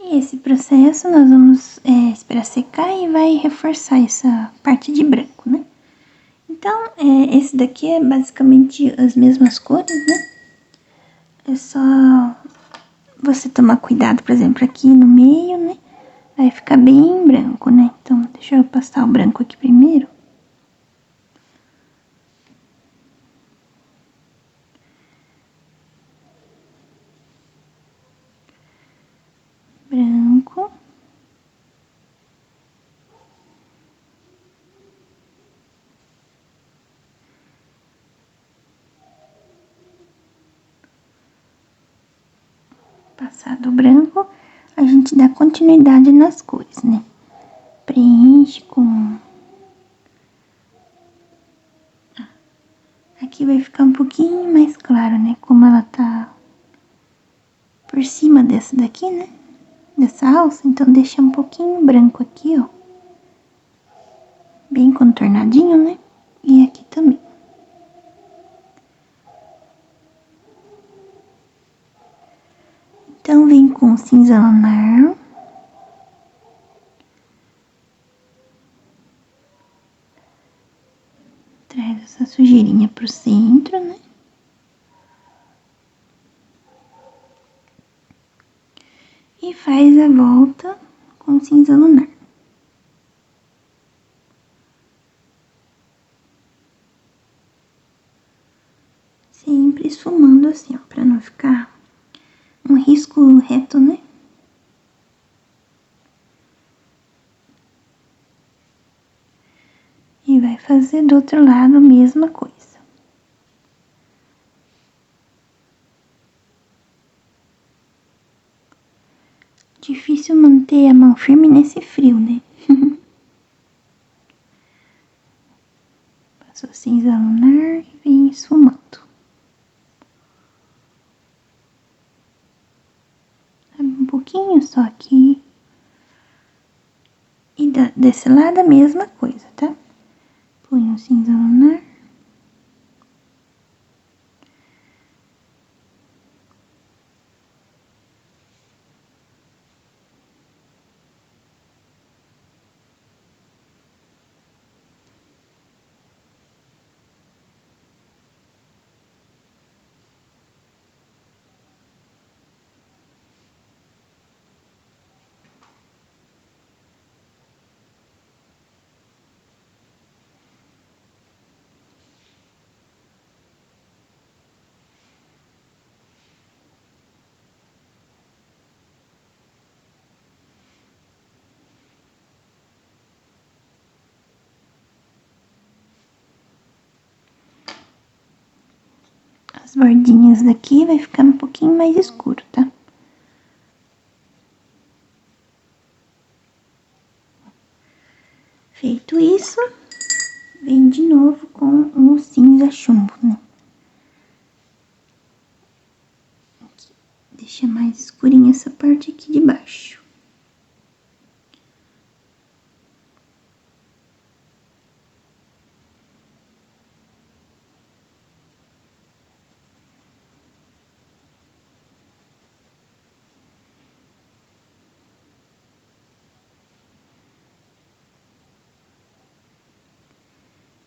E esse processo nós vamos esperar secar e vai reforçar essa parte de branco, né? Então, esse daqui é basicamente as mesmas cores, né? É só você tomar cuidado, por exemplo, aqui no meio, né? Vai ficar bem branco, né? Então, deixa eu passar o branco aqui primeiro. Branco. Passado o branco, a gente dá continuidade nas cores, né? Preenche com... Aqui vai ficar um pouquinho mais claro, né? Como ela tá por cima dessa daqui, né? Dessa alça, então deixa um pouquinho branco aqui, ó. Bem contornadinho, né? E aqui também. Então, vem com cinza lunar. Traz essa sujeirinha pro centro, né? E faz a volta com cinza lunar. Sempre esfumando assim, ó, pra não ficar um risco reto, né? E vai fazer do outro lado a mesma coisa. Difícil manter a mão firme nesse frio, né? Passou cinza lunar e vem esfumando. Um pouquinho só aqui. E desse lado a mesma coisa, tá? Põe um cinza lunar. as bordinhas daqui vai ficar um pouquinho mais escuro, tá? Feito isso, vem de novo com o cinza chumbo, né? Aqui, deixa mais escurinha essa parte aqui de baixo.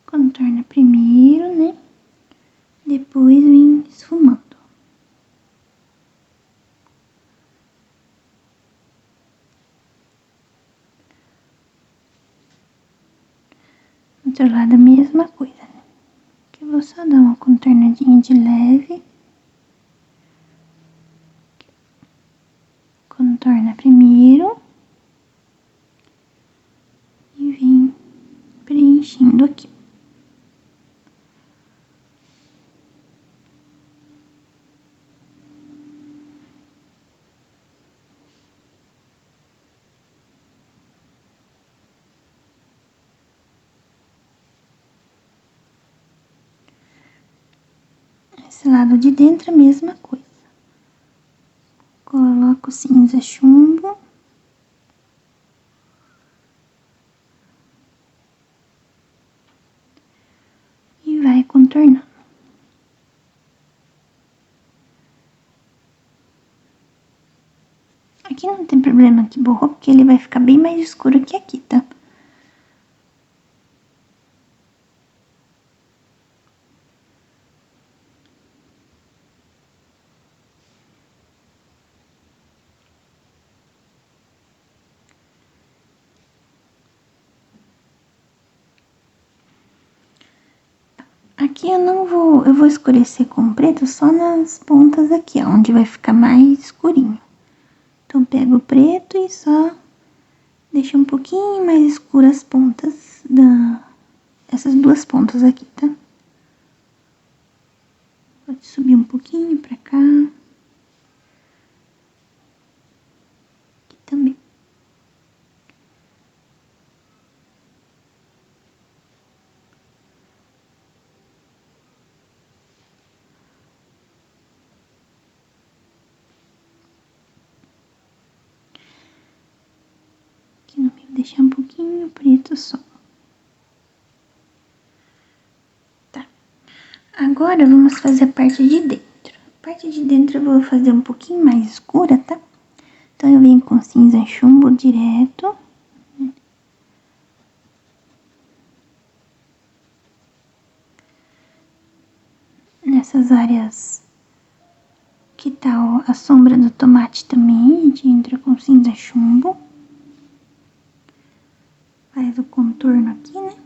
Contorna primeiro, né? Depois vem esfumando. Do outro lado a mesma coisa, né? Aqui eu vou só dar uma contornadinha de leve. Contorna primeiro. E vem preenchendo aqui. Esse lado de dentro a mesma coisa. Coloco o cinza chumbo. E vai contornando. Aqui não tem problema que borrou, porque ele vai ficar bem mais escuro que aqui, tá? Aqui eu vou escurecer com preto só nas pontas aqui, ó, onde vai ficar mais escurinho. Então, pego o preto e só deixo um pouquinho mais escuro as pontas essas duas pontas aqui, tá? Pode subir um pouquinho pra cá. Aqui também. Aqui no meio deixar um pouquinho preto só. Tá. Agora vamos fazer a parte de dentro. A parte de dentro eu vou fazer um pouquinho mais escura, tá? Então eu venho com cinza chumbo direto. Nessas áreas que tá a sombra do tomate também, a gente entra com cinza chumbo. Faz o contorno aqui, né?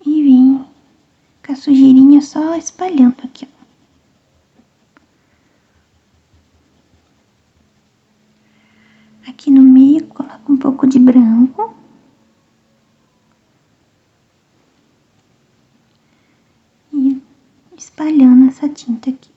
E vem com a sujeirinha só espalhando aqui, ó. Aqui no meio, coloco um pouco de branco. E espalhando essa tinta aqui.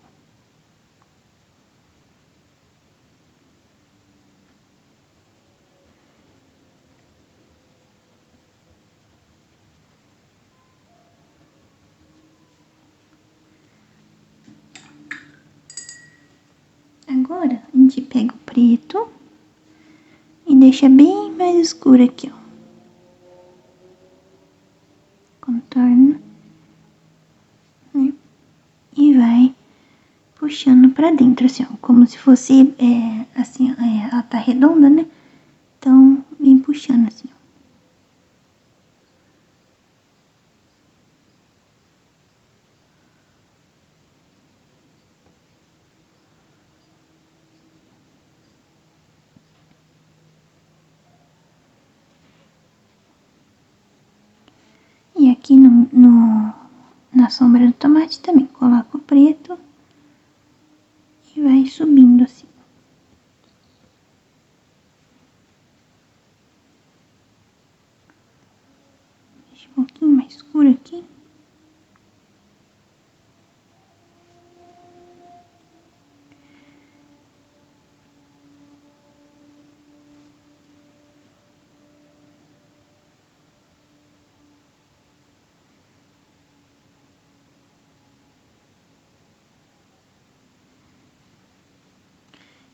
Agora, a gente pega o preto e deixa bem mais escuro aqui, ó. Contorna, né? E vai puxando pra dentro, assim, ó. Como se fosse, assim, ela tá redonda, né? Então, vem puxando assim, ó. E aqui na sombra do tomate também, coloco o preto e vai subindo assim. Deixa um pouquinho mais escuro aqui.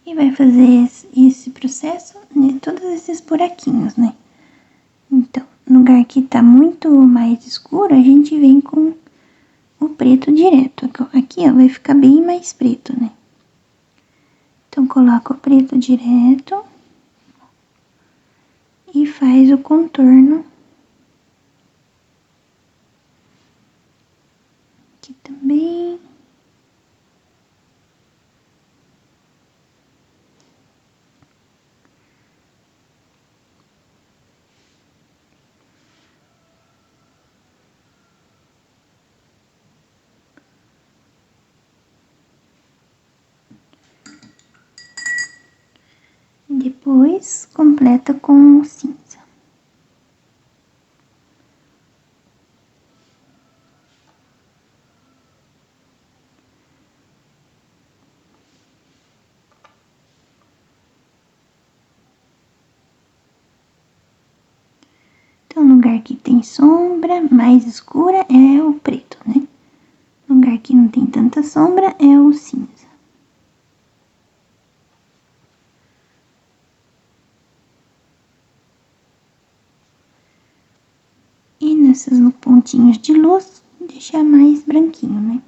E vai fazer esse processo em todos esses buraquinhos, né? Então, no lugar que tá muito mais escuro, a gente vem com o preto direto. Aqui, ó, vai ficar bem mais preto, né? Então, coloca o preto direto e faz o contorno aqui também. Depois, completa com o cinza. Então, no lugar que tem sombra mais escura é o preto, né? No lugar que não tem tanta sombra é o cinza. E nesses pontinhos de luz, deixar mais branquinho, né?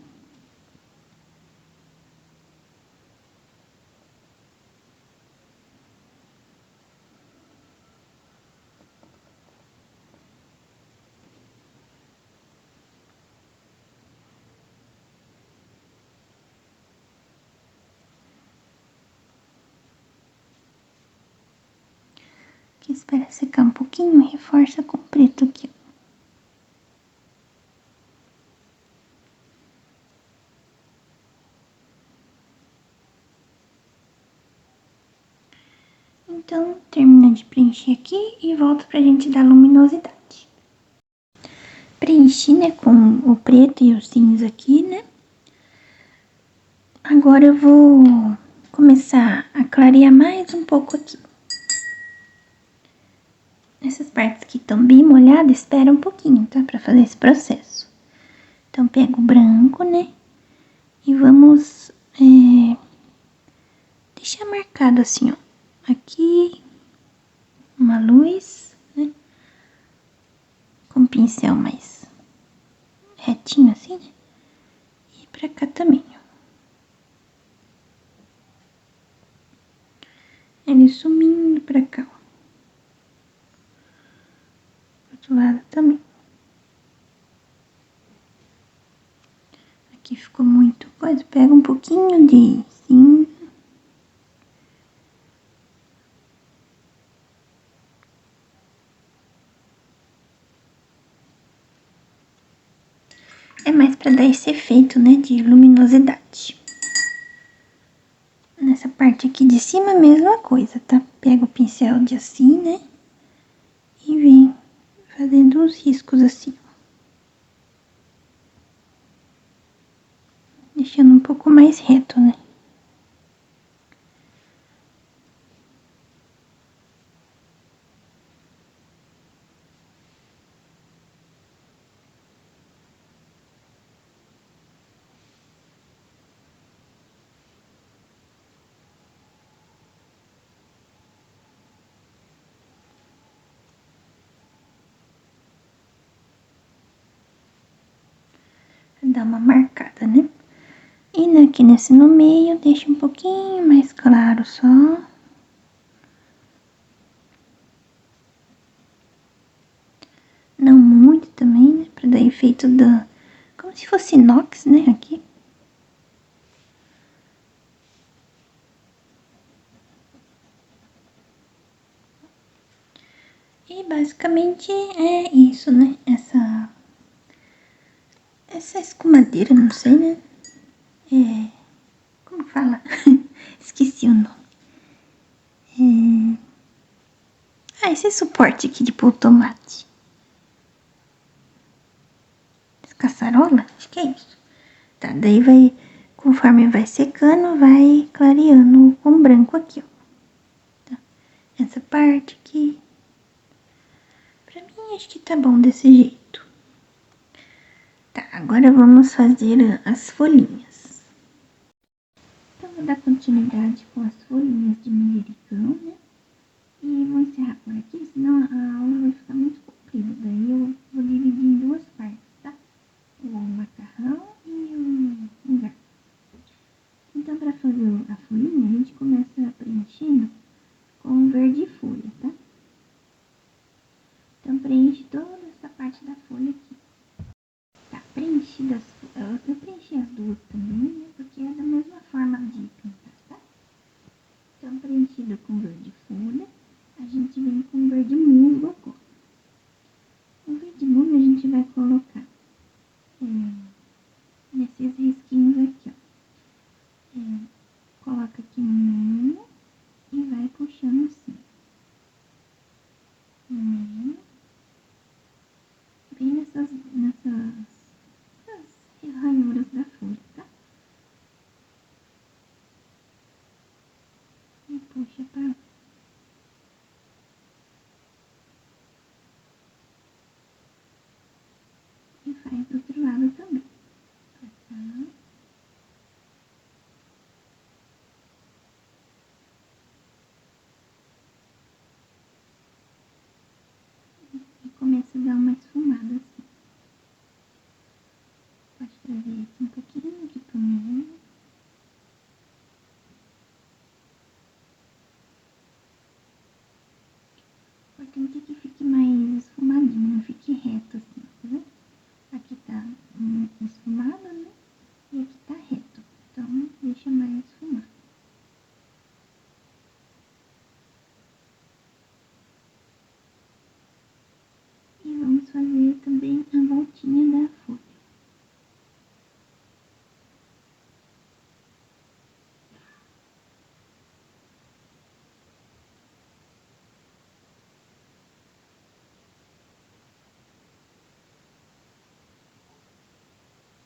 Aqui espera secar um pouquinho e reforça com preto aqui, ó. Então, termina de preencher aqui e volta pra gente dar luminosidade. Preenchi, né, com o preto e o cinza aqui, né? Agora eu vou começar a clarear mais um pouco aqui. Essas partes que estão bem molhadas, espera um pouquinho, tá? Pra fazer esse processo. Então, pega o branco, né? E vamos deixar marcado assim, ó. Aqui, uma luz, né? Com um pincel mais retinho assim, né? E pra cá também, ó. Ele sumindo pra cá, ó. Do outro lado também. Aqui ficou muito coisa, pega um pouquinho de cinza. É mais pra dar esse efeito, né, de luminosidade. Nessa parte aqui de cima, a mesma coisa, tá? Pega o pincel de assim, né? E vem fazendo os riscos assim, ó. Deixando um pouco mais reto, né? Dá uma marcada, né? E aqui nesse no meio, deixa um pouquinho mais claro só. Não muito também, né? Pra dar efeito da... como se fosse inox, né? Aqui. E basicamente é isso, né? Essa escumadeira, não sei, né? Como fala? Esqueci o nome. Esse suporte aqui de pôr o tomate. caçarola, acho que é isso. Tá, daí vai, conforme vai secando, vai clareando com branco aqui, ó. Tá? Essa parte aqui, pra mim acho que tá bom desse jeito. Tá, agora vamos fazer as folhinhas. Então, vou dar continuidade com as folhinhas de manjericão, né? E vou encerrar por aqui, senão a aula vai ficar muito comprida. Daí eu vou dividir em duas partes, tá? O macarrão e o garfo. Então, para fazer a folhinha, a gente começa preenchendo com verde folha, tá? Então, preenche toda essa parte da folha aqui. Tá, preenchidas, eu preenchi as duas também, né? Porque é da mesma forma de pintar, tá? Então, preenchido com verde folha, a gente vem com verde musgo agora. O verde musgo a gente vai colocar nesses risquinhos aqui, ó. Coloca aqui no meio e vai puxando assim. No meio. Bem nessas ranhuras da folha, tá? E puxa pra lá. E faz do outro lado também. Pra cá. E começa a dar uma esfumada assim. Pode trazer aqui um pouquinho aqui pro meio. Importante é que fique mais esfumadinho, não fique reto assim, tá vendo? Aqui tá esfumado, né? E aqui tá reto. Então, deixa mais esfumado. E vamos fazer também a voltinha da folha.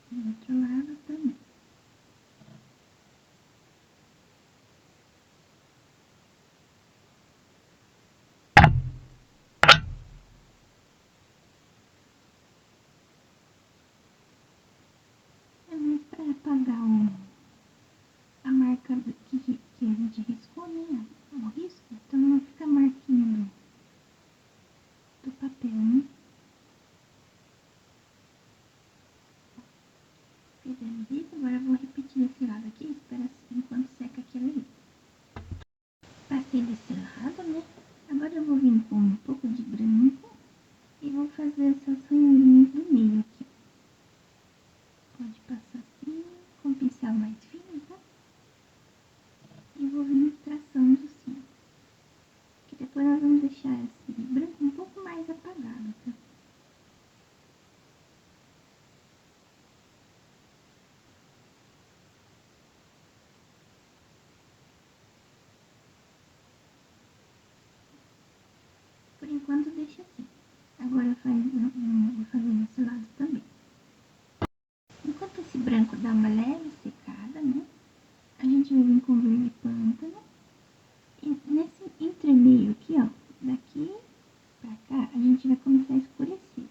Do outro lado também. É mais pra apagar a marca que a gente riscou, né? O risco, então não fica a marquinha do papel, né? Fizemos isso, agora eu vou repetir esse lado aqui, espera enquanto seca aquele ali. Passei desse lado, né? Agora eu vou vir com um pouco de branco e vou fazer essas ranhurinhas do meio aqui. Pode passar assim, com um pincel mais fino, tá? E vou vir traçando assim. Que depois nós vamos deixar esse branco um pouco mais apagado, tá? Por enquanto deixa assim. Agora vou fazer nesse lado também. Enquanto esse branco dá uma leve secada, né? A gente vai vir com verde pântano. E nesse entremeio aqui, ó, daqui pra cá, a gente vai começar a escurecer.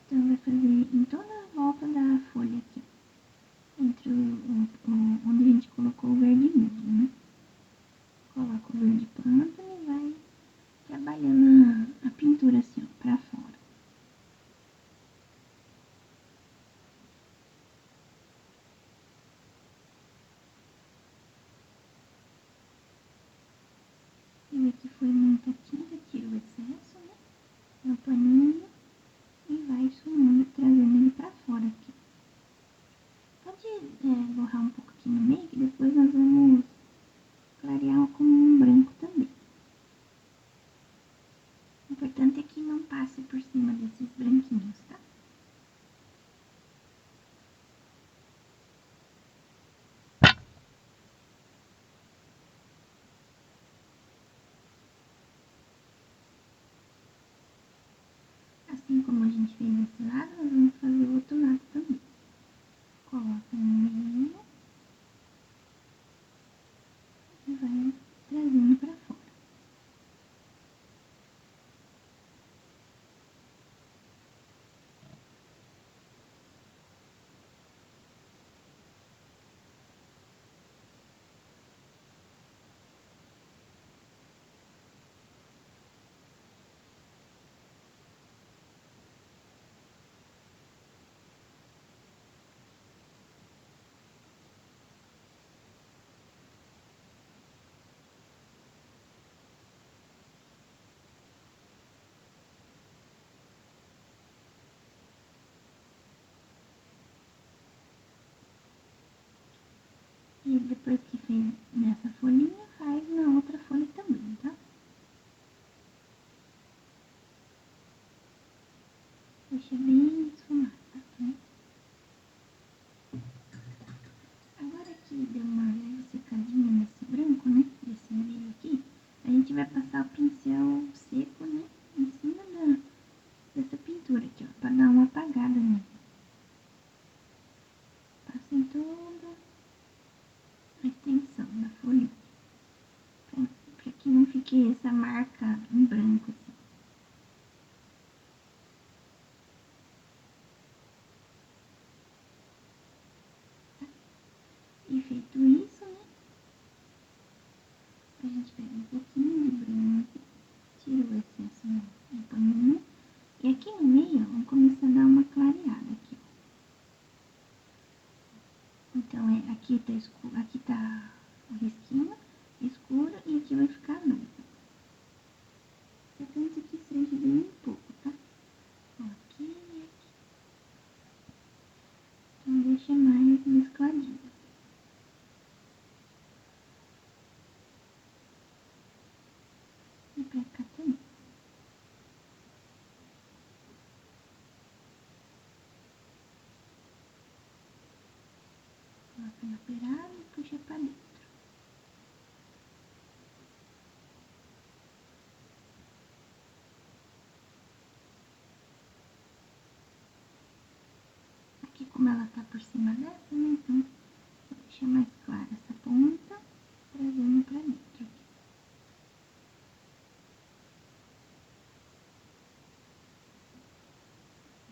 Então, vai fazer em toda a volta da folha aqui, entre onde a gente colocou o verde musgo, né? Coloca o verde pântano e vai trabalhando a pintura assim, ó, pra fora. Se ver que foi muita tinta, tira o excesso, né? No paninho e vai sumando, trazendo ele pra fora aqui. Pode borrar um pouco aqui no meio, que depois nós vamos clarear com um branco também. depois que fez nessa folhinha, faz na outra folha também, tá? Deixa bem esfumado, tá? Agora que deu uma leve secadinha nesse branco, né? Desse meio aqui, a gente vai passar o pincel seco, né? Em cima dessa pintura aqui, ó, pra dar uma apagada nele. Passa em toda a extensão da folha, pra que não fique essa marca em branco, assim. E feito isso, né? A gente pega um pouquinho de branco, tira o excesso no paninho. E aqui no meio, ó, vamos começar a dar uma clareada aqui, ó. Então, aqui tá escuro, aqui tá o risquinho escuro e aqui vai ficar branco. Eu tento que seja bem pouco, tá? Ó, aqui e aqui. Então, deixa mais mescladinho. E pra cá também. Coloca na beirada e puxa pra dentro. Aqui, como ela tá por cima dessa, né? Então, vou deixar mais clara essa ponta, trazendo pra dentro aqui.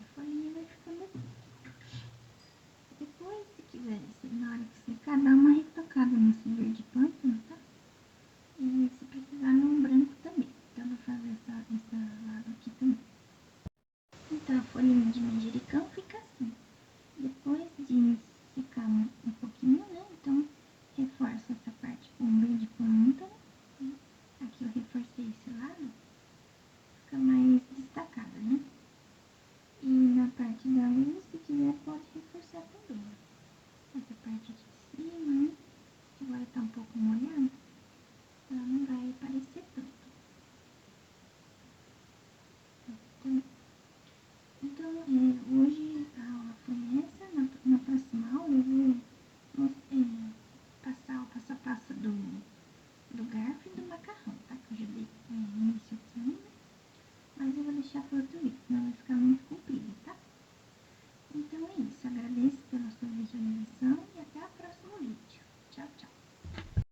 A folhinha vai ficando assim. Depois, se quiser, na hora que secar, dá uma retocada nesse verde pântano, tá? E se precisar, num branco também. Então, eu vou fazer essa lado aqui também. Então, a folhinha de manjericão fica assim. Depois de secar um pouquinho, né? Então, reforço essa parte com verde pântano. Aqui eu reforcei esse lado, fica mais destacada, né? E na parte da luz, se quiser, pode reforçar também. Essa parte aqui de cima, né? Que agora tá um pouco molhada, ela não vai aparecer tanto. Então, o